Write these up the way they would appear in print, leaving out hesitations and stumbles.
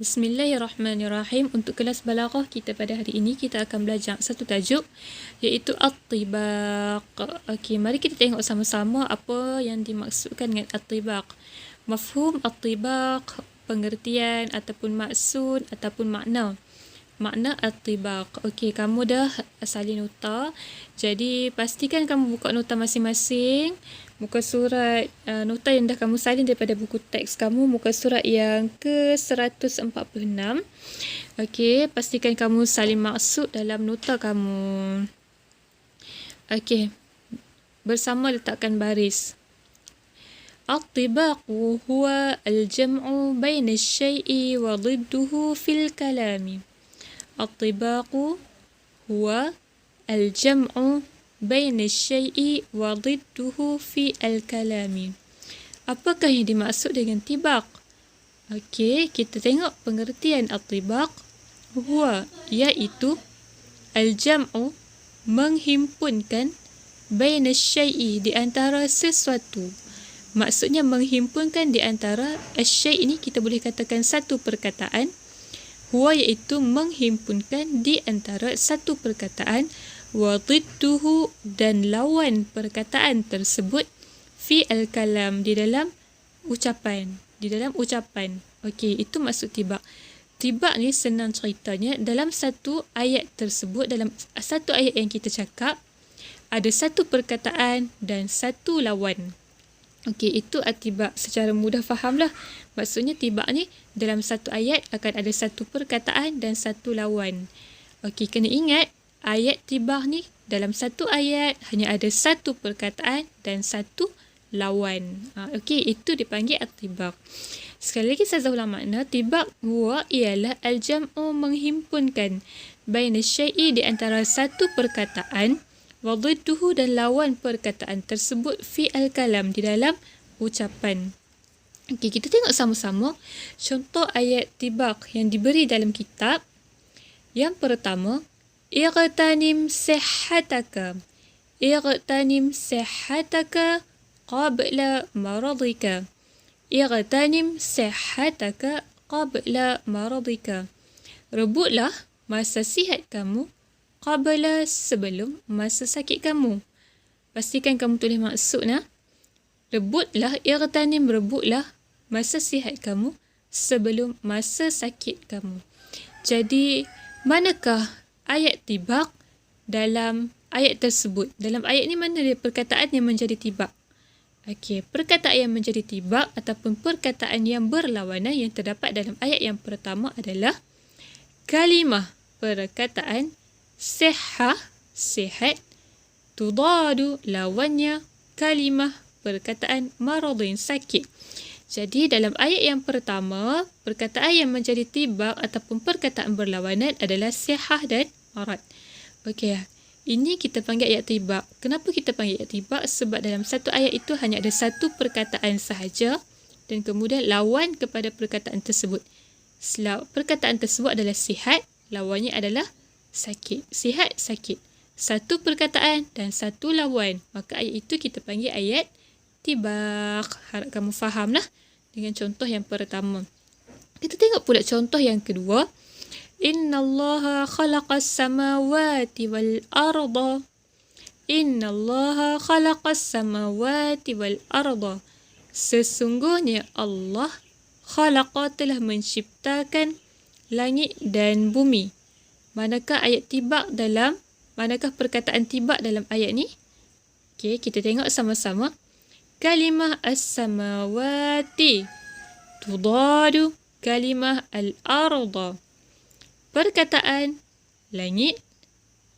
Bismillahirrahmanirrahim. Untuk kelas balaghah kita pada hari ini, kita akan belajar satu tajuk iaitu at-tibaq. Okey, mari kita tengok sama-sama apa yang dimaksudkan dengan at-tibaq. Mafhum at-tibaq, pengertian ataupun maksud ataupun makna. Makna at-tibaq. Okey, kamu dah salin nota. Jadi pastikan kamu buka nota masing-masing. Muka surat nota yang dah kamu salin daripada buku teks kamu, muka surat yang ke-146. Okey, pastikan kamu salin maksud dalam nota kamu. Okey, bersama letakkan baris. At-tibaqu huwa al-jam'u baina asy-syai'i wa ضدُّهُ fil kalami. At-tibaqu huwa al-jam'u baina asy-syai'i wa ضدُّهُ fi al-kalami. Apakah yang dimaksud dengan tibaq? Okey, kita tengok pengertian at-tibaq. Huwa, iaitu al-jam'u, menghimpunkan, baina asy-syai'i, di antara sesuatu. Maksudnya menghimpunkan di antara asy-syai' ini kita boleh katakan satu perkataan. Huwa iaitu menghimpunkan di antara satu perkataan, wa ضدُّهُ dan lawan perkataan tersebut fi al-kalam, di dalam ucapan. Okey, itu maksud tibaq. Tibaq ni senang ceritanya, dalam satu ayat tersebut, dalam satu ayat yang kita cakap, ada satu perkataan dan satu lawan. Okey, itu at-tibaq. Secara mudah fahamlah. Maksudnya tibaq ni dalam satu ayat akan ada satu perkataan dan satu lawan. Okey, kena ingat ayat tibaq ni dalam satu ayat hanya ada satu perkataan dan satu lawan. Okey, itu dipanggil at-tibaq. Sekali lagi saya ulang makna. Tibaq huwa ialah al-jam'u, menghimpunkan, baina syai'i, di antara satu perkataan, wa ضدُّهُ dan lawan perkataan tersebut fi al-kalam, di dalam ucapan. Okey, kita tengok sama-sama contoh ayat tibaq yang diberi dalam kitab. Yang pertama, Ightanim sihhataka. Ightanim sihhataka qabla maradika. Ightanim sihhataka qabla maradika. Rebutlah masa sihat kamu qabla, sebelum masa sakit kamu. Pastikan kamu tulis maksud nah. Rebutlah, ightanim, rebutlah masa sihat kamu sebelum masa sakit kamu. Jadi, manakah ayat tibaq dalam ayat tersebut? Dalam ayat ni mana dia perkataan yang menjadi tibaq? Okey, perkataan yang menjadi tibaq ataupun perkataan yang berlawanan yang terdapat dalam ayat yang pertama adalah kalimah, perkataan sihhah, sihat, tudadu, lawannya kalimah, perkataan maradin, sakit. Jadi dalam ayat yang pertama, perkataan yang menjadi tibaq ataupun perkataan berlawanan adalah sihah dan marad. Okey, ini kita panggil ayat tibaq. Kenapa kita panggil ayat tibaq? Sebab dalam satu ayat itu hanya ada satu perkataan sahaja dan kemudian lawan kepada perkataan tersebut. Perkataan tersebut adalah sihat, lawannya adalah sakit. Sihat, sakit. Satu perkataan dan satu lawan. Maka ayat itu kita panggil ayat tibaq. Harap kamu fahamlah dengan contoh yang pertama. Kita tengok pula contoh yang kedua. Innallaha khalaqas samawati wal arda. Innallaha khalaqas samawati wal arda. Sesungguhnya Allah khalaqa, telah menciptakan langit dan bumi. Manakah ayat tibaq dalam, manakah perkataan tibaq dalam ayat ni? Okey, kita tengok sama-sama. Kalimah as-samawati tudadu kalimah al-arda. Perkataan langit,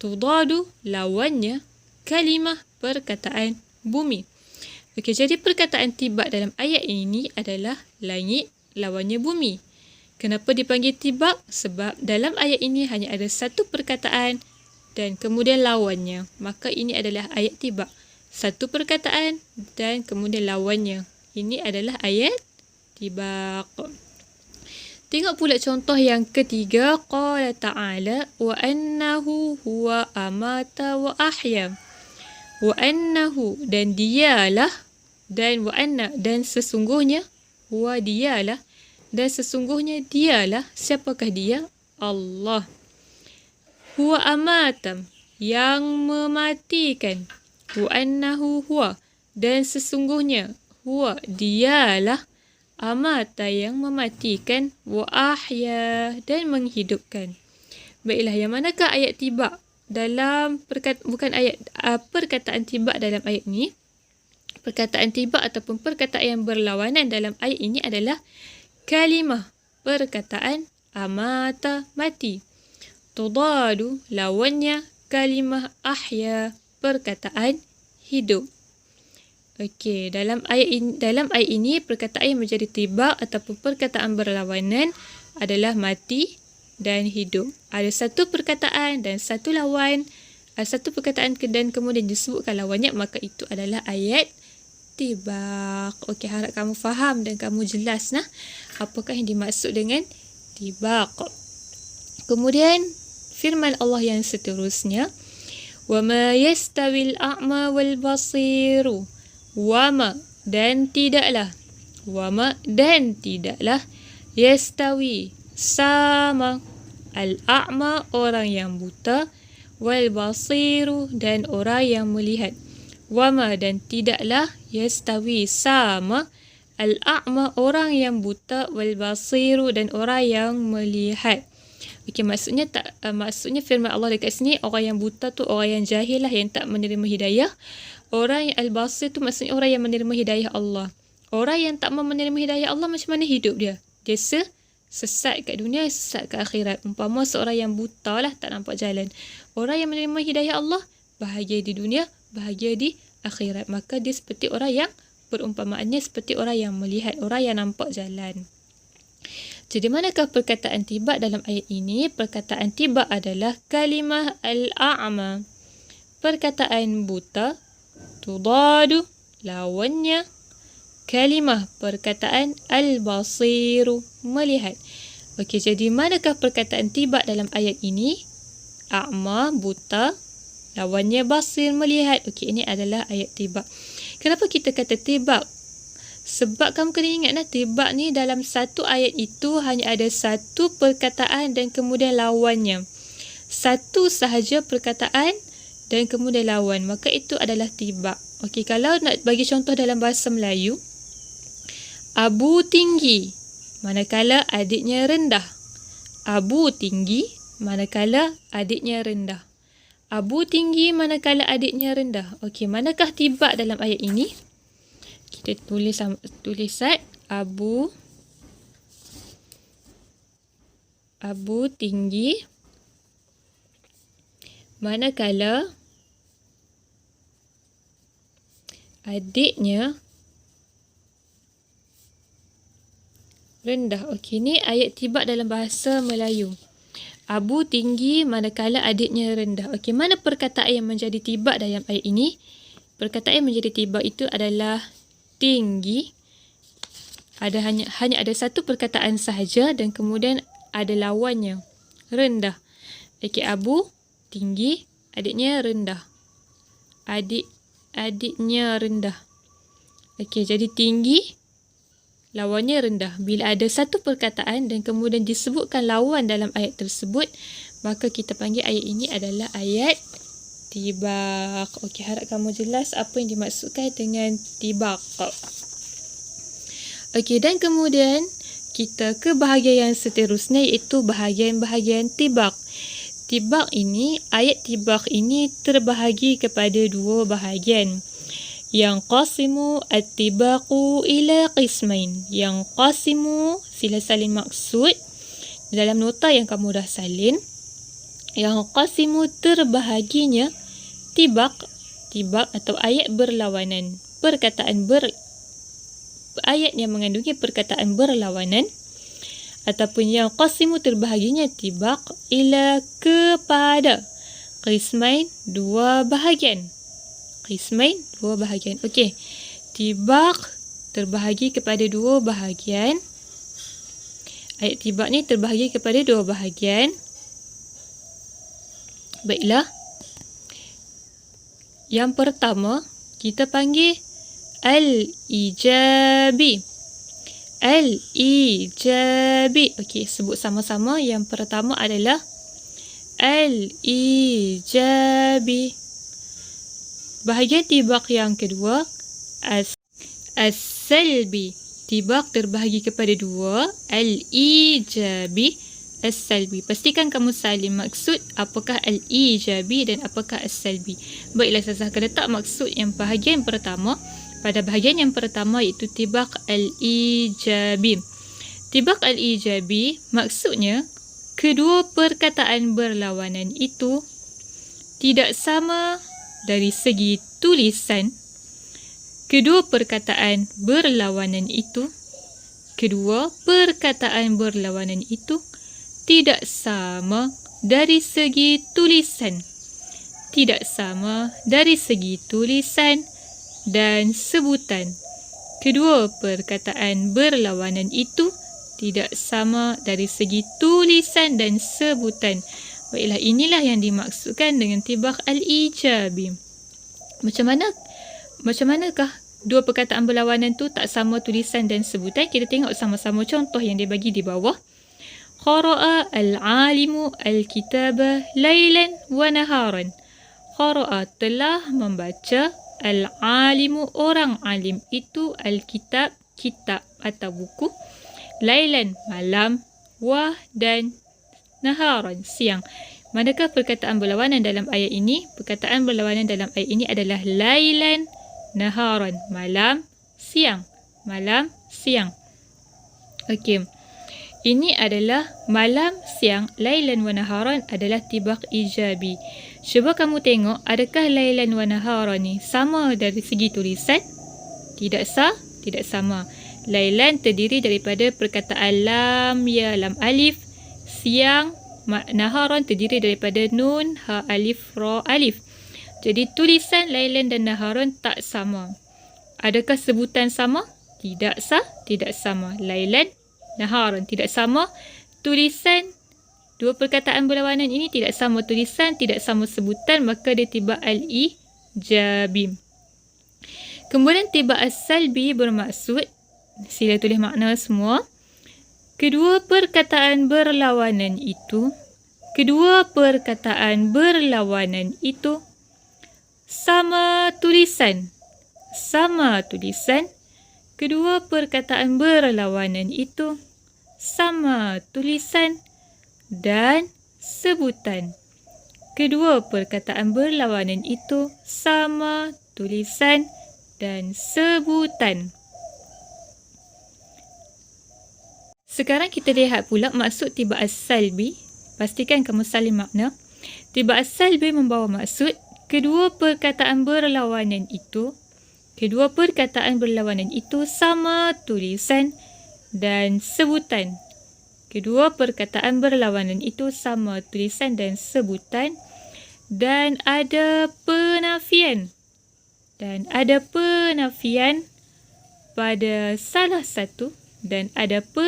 tudadu, lawannya kalimah, perkataan bumi. Okey, jadi perkataan tibaq dalam ayat ini adalah langit, lawannya bumi. Kenapa dipanggil tibaq? Sebab dalam ayat ini hanya ada satu perkataan dan kemudian lawannya. Maka ini adalah ayat tibaq. Satu perkataan dan kemudian lawannya. Ini adalah ayat tibaq. Tengok pula contoh yang ketiga. Qala ta'ala wa annahu huwa amata wa ahya. Wa annahu, dan dialah, dan wa anna, dan sesungguhnya, huwa, dialah, dan sesungguhnya dialah. Siapakah dia? Allah. Huwa amatam, yang mematikan. Wa annahu huwa, dan sesungguhnya. Huwa, dialah. Amata, yang mematikan. Wa ahya, dan menghidupkan. Baiklah, yang manakah ayat tibak dalam perkataan tibak dalam ayat ini? Perkataan tibak ataupun perkataan yang berlawanan dalam ayat ini adalah kalimah, perkataan amata, mati. Tudadu, lawannya kalimah ahya, perkataan hidup. Okey, dalam ayat ini perkataan yang menjadi tibak ataupun perkataan berlawanan adalah mati dan hidup. Ada satu perkataan dan satu lawan, satu perkataan dan kemudian disebutkan lawannya, maka itu adalah ayat tibak. Okey, harap kamu faham dan kamu jelas apakah yang dimaksud dengan tibak. Kemudian firman Allah yang seterusnya, وَمَا يَسْتَوِي الْأَعْمَى وَالْبَصِيرُ, وَمَا, dan tidaklah, wama, dan tidaklah, yastawi, sama, al-a'ma, orang yang buta, wal-basiru, dan orang yang melihat. Wama, dan tidaklah, yastawi, sama, al-a'ma, orang yang buta, wal-basiru, dan orang yang melihat. Okey, maksudnya firman Allah dekat sini, orang yang buta tu orang yang jahil lah, yang tak menerima hidayah. Orang yang al-basir tu maksudnya orang yang menerima hidayah Allah. Orang yang tak mau menerima hidayah Allah, macam mana hidup dia? Dia sesat kat dunia, sesat kat akhirat. Umpama seorang yang buta lah, tak nampak jalan. Orang yang menerima hidayah Allah, bahagia di dunia, bahagia di akhirat. Maka dia seperti orang yang, perumpamaannya seperti orang yang melihat, orang yang nampak jalan. Jadi manakah perkataan tibak dalam ayat ini? Perkataan tibak adalah kalimah al-a'ma, perkataan buta. Tudadu, lawannya kalimah, perkataan al-basiru, melihat. Okey, jadi manakah perkataan tibak dalam ayat ini? A'ma, buta, lawannya basir, melihat. Okey, ini adalah ayat tibak. Kenapa kita kata tibak? Sebab kamu kena ingat tibak ni dalam satu ayat itu hanya ada satu perkataan dan kemudian lawannya. Satu sahaja perkataan dan kemudian lawan, maka itu adalah tibak. Okey, kalau nak bagi contoh dalam bahasa Melayu, Abu tinggi, manakala adiknya rendah. Abu tinggi, manakala adiknya rendah. Abu tinggi, manakala adiknya rendah. Okey, manakah tibak dalam ayat ini? Kita tulis Abu tinggi, manakala adiknya rendah. Okey, ni ayat tibak dalam bahasa Melayu. Abu tinggi manakala adiknya rendah. Okey, mana perkataan yang menjadi tibak dalam ayat ini? Perkataan yang menjadi tibak itu adalah tinggi. Hanya ada satu perkataan sahaja dan kemudian ada lawannya, rendah. Okey, Abu tinggi, adiknya rendah. Adiknya rendah. Okey, jadi tinggi, lawannya rendah. Bila ada satu perkataan dan kemudian disebutkan lawan dalam ayat tersebut, maka kita panggil ayat ini adalah ayat tibak. Okey, harap kamu jelas apa yang dimaksudkan dengan tibak. Okey, dan kemudian kita ke bahagian yang seterusnya, iaitu bahagian-bahagian tibak. Tibak ini, ayat tibak ini terbahagi kepada dua bahagian. Yang qasimu at-tibaqu ila qismain. Yang qasimu, sila salin maksud. Dalam nota yang kamu dah salin, yang qasimu terbahaginya tibak atau ayat berlawanan. Ayat yang mengandungi perkataan berlawanan, ataupun yang qasimu terbahaginya tibak ila kepada qismain, dua bahagian. Qismain, dua bahagian. Okey, tibak terbahagi kepada dua bahagian. Ayat tibak ni terbahagi kepada dua bahagian. Baiklah. Yang pertama, kita panggil al-ijabi. Al-ijabi. Okey, sebut sama-sama. Yang pertama adalah al-ijabi. Bahagian tibak yang kedua, as-salbi. Tibak terbahagi kepada dua, al-ijabi, as-salbi. Pastikan kamu salin maksud apakah al-ijabi dan apakah as-salbi. Baiklah, Ustazah akan letak maksud yang bahagian pertama. Pada bahagian yang pertama iaitu tibak al-ijabi. Tibak al-ijabi maksudnya kedua perkataan berlawanan itu tidak sama dari segi tulisan. Kedua perkataan berlawanan itu tidak sama dari segi tulisan. Tidak sama dari segi tulisan dan sebutan. Kedua perkataan berlawanan itu tidak sama dari segi tulisan dan sebutan. Baiklah, inilah yang dimaksudkan dengan tibak al-ijabi. Macam manakah dua perkataan berlawanan tu tak sama tulisan dan sebutan? Kita tengok sama-sama contoh yang dia bagi di bawah. Qara'a al-alimu al-kitaba laylan wa naharan. Qara'a telah membaca, al-alimu orang alim itu, al-kitab kitab atau buku, laylan malam, wa dan naharan siang. Manakah perkataan berlawanan dalam ayat ini? Perkataan berlawanan dalam ayat ini adalah laylan naharan, malam, siang. Malam, siang. Okey. Ini adalah malam, siang. Laylan wa naharan adalah tibak ijabi. Cuba kamu tengok, adakah laylan wa naharan ni sama dari segi tulisan? Tidak sama. Laylan terdiri daripada perkataan lam, ya, lam, alif. Siang, naharan terdiri daripada nun, ha, alif, ra, alif. Jadi tulisan laylan dan naharan tak sama. Adakah sebutan sama? Tidak sama. Laylan, naharan tidak sama. Tulisan, dua perkataan berlawanan ini tidak sama tulisan, tidak sama sebutan, maka dia tibak al-ijabi. Kemudian tibak as-salbi bermaksud, sila tulis makna semua. Kedua perkataan berlawanan itu sama tulisan. Kedua perkataan berlawanan itu sama tulisan dan sebutan. Kedua perkataan berlawanan itu sama tulisan dan sebutan. Sekarang kita lihat pula maksud tibak as-salbi. Pastikan kamu salin makna. Tibak as-salbi membawa maksud kedua perkataan berlawanan itu sama tulisan dan sebutan. Kedua perkataan berlawanan itu sama tulisan dan sebutan, dan ada penafian. Pada salah satu daripada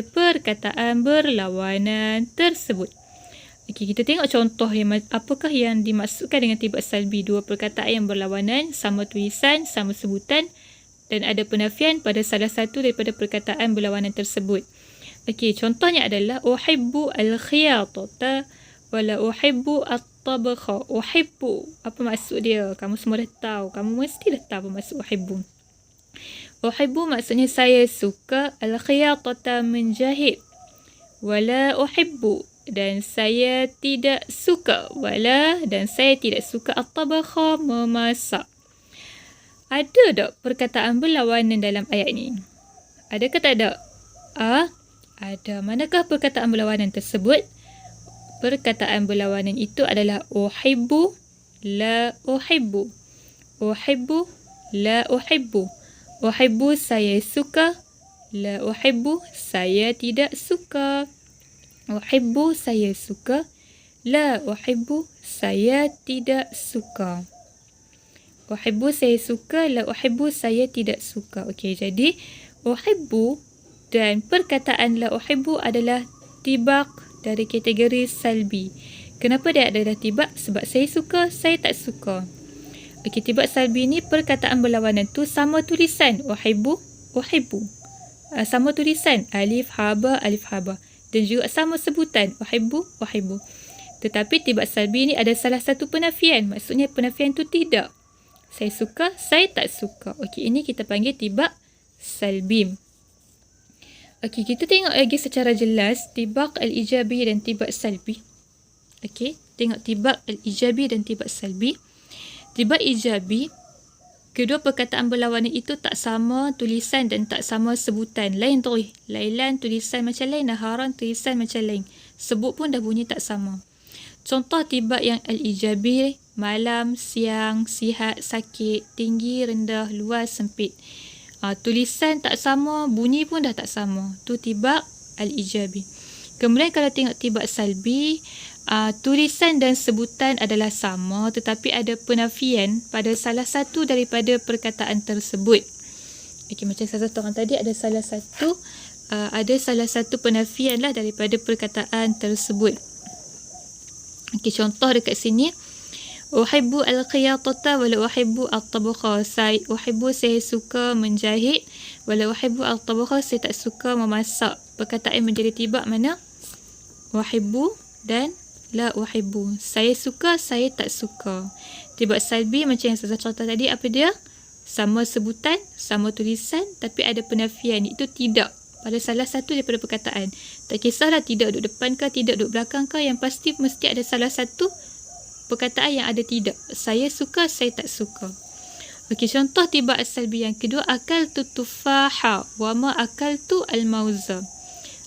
perkataan berlawanan tersebut. Okey, kita tengok contoh apakah yang dimaksudkan dengan tibak salbi. Dua perkataan yang berlawanan, sama tulisan, sama sebutan, dan ada penafian pada salah satu daripada perkataan berlawanan tersebut. Okey, contohnya adalah uhibbu al-khiyatata wala uhibbu at-tabakha. Uhibbu, apa maksud dia? Kamu semua dah tahu. Kamu mesti dah tahu apa maksud uhibbu. Uhibbu maksudnya saya suka, al-khiyatata menjahit, wala uhibbu dan saya tidak suka, at-tabakha memasak. Ada tak perkataan berlawanan dalam ayat ni? Adakah tak ada? Ada. Manakah perkataan berlawanan tersebut? Perkataan berlawanan itu adalah uhibbu, la uhibbu. Uhibbu, la uhibbu. Uhibbu saya suka, la uhibbu saya tidak suka. Uhibbu saya suka, la uhibbu saya tidak suka. Uhibbu saya suka, la uhibbu saya tidak suka. Okey, jadi uhibbu Dan perkataan la uhibbu adalah tibaq dari kategori salbi. Kenapa dia adalah tibaq? Sebab saya suka, saya tak suka. Okey, tibaq salbi ni perkataan berlawanan tu sama tulisan uhibbu, uhibbu. Sama tulisan alif haba, alif haba. Dan juga sama sebutan uhibbu, uhibbu. Tetapi tibaq salbi ni ada salah satu penafian. Maksudnya penafian tu tidak. Saya suka, saya tak suka. Okey, ini kita panggil tibaq salbi. Okey, kita tengok lagi secara jelas tibaq al-ijabi dan tibaq salbi. Okey, tengok tibaq al-ijabi dan tibaq salbi. Tibaq ijabi, kedua perkataan berlawanan itu tak sama tulisan dan tak sama sebutan. Lain tu. Lailan tulisan macam lain, naharan tulisan macam lain. Sebut pun dah bunyi tak sama. Contoh tibaq yang al-ijabi, malam, siang, sihat, sakit, tinggi, rendah, luas, sempit. Tulisan tak sama, bunyi pun dah tak sama. Tu tibaq al-ijabi. Kemudian kalau tengok tibaq salbi, tulisan dan sebutan adalah sama tetapi ada penafian pada salah satu daripada perkataan tersebut. Okey, macam saya katakan tadi ada salah satu penafian lah daripada perkataan tersebut. Okey, contoh dekat sini. Uhibbu al-khiyatata wala uhibbu at-tabakha. Uhibbu saya suka menjahit, wala uhibbu at-tabakha saya tak suka memasak. Perkataan menjadi tibaq mana? Uhibbu dan la uhibbu. Saya suka, saya tak suka. Tibaq salbi macam yang saya contoh tadi, apa dia? Sama sebutan, sama tulisan tapi ada penafian, itu tidak pada salah satu daripada perkataan. Tak kisahlah tidak duduk depan ke, tidak duduk belakang ke, yang pasti mesti ada salah satu perkataan yang ada tidak. Saya suka, saya tak suka. Okey, contoh tibaq salbi yang kedua, akaltu tufaha wa ma akaltu al-mauza.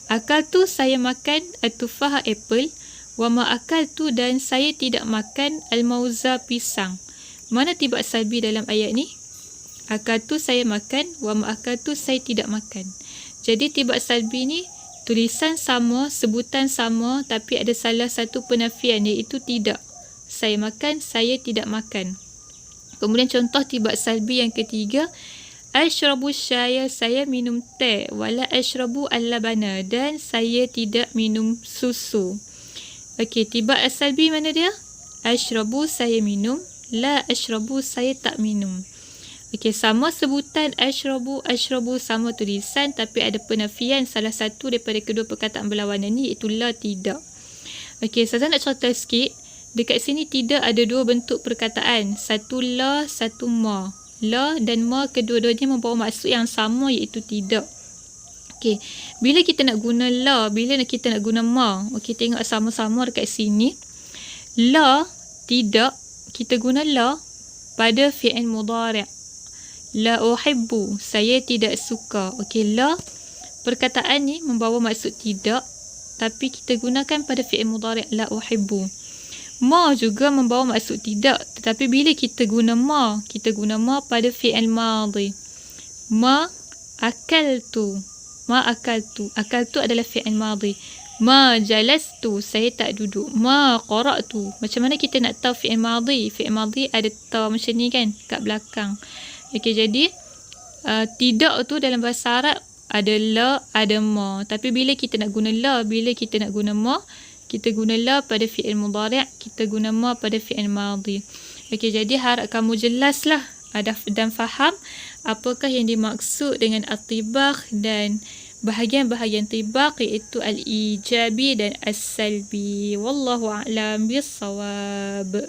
Akaltu saya makan at-tufaha apple, wa ma akaltu dan saya tidak makan al-mauza pisang. Mana tibaq salbi dalam ayat ni? Akaltu saya makan, wa ma akaltu saya tidak makan. Jadi tibaq salbi ni tulisan sama, sebutan sama tapi ada salah satu penafian iaitu tidak. Saya makan, saya tidak makan. Kemudian contoh tibaq salbi yang ketiga, ashrabu syaya, saya minum teh, wala ashrabu al-labana dan saya tidak minum susu. Okey, tibaq salbi mana dia? Ashrabu saya minum, la ashrabu saya tak minum. Okey, sama sebutan ashrabu, ashrabu sama tulisan tapi ada penafian salah satu daripada kedua perkataan berlawanan ni iaitu la tidak. Okey, saya nak contoh sikit. Dekat sini tidak ada dua bentuk perkataan. Satu la, satu ma. La dan ma kedua-duanya membawa maksud yang sama iaitu tidak. Okey, bila kita nak guna la, bila kita nak guna ma. Okey, tengok sama-sama dekat sini. La, tidak, kita guna la pada fi'il mudhari'. La uhibbu, saya tidak suka. Okey, la perkataan ni membawa maksud tidak tapi kita gunakan pada fi'il mudhari', la uhibbu. Ma juga membawa maksud tidak tetapi bila kita guna ma pada fi'il madhi. Ma akaltu, ma akaltu. Akaltu adalah fi'il madhi. Ma jalastu, saya tak duduk. Ma qara'tu. Macam mana kita nak tahu fi'il madhi? Fi'il madhi ada ta macam ni kan kat belakang. Okey, jadi tidak tu dalam bahasa Arab ada la, ada ma. Tapi bila kita nak guna la, bila kita nak guna ma, kita guna la pada fi'il mudhari', kita guna ma pada fi'il madhi. Okey, jadi harap kamu jelaslah dan faham apakah yang dimaksud dengan at-tibaq dan bahagian-bahagian tibaq iaitu al-ijabi dan as-salbi. Wallahu a'lam bis-shawab.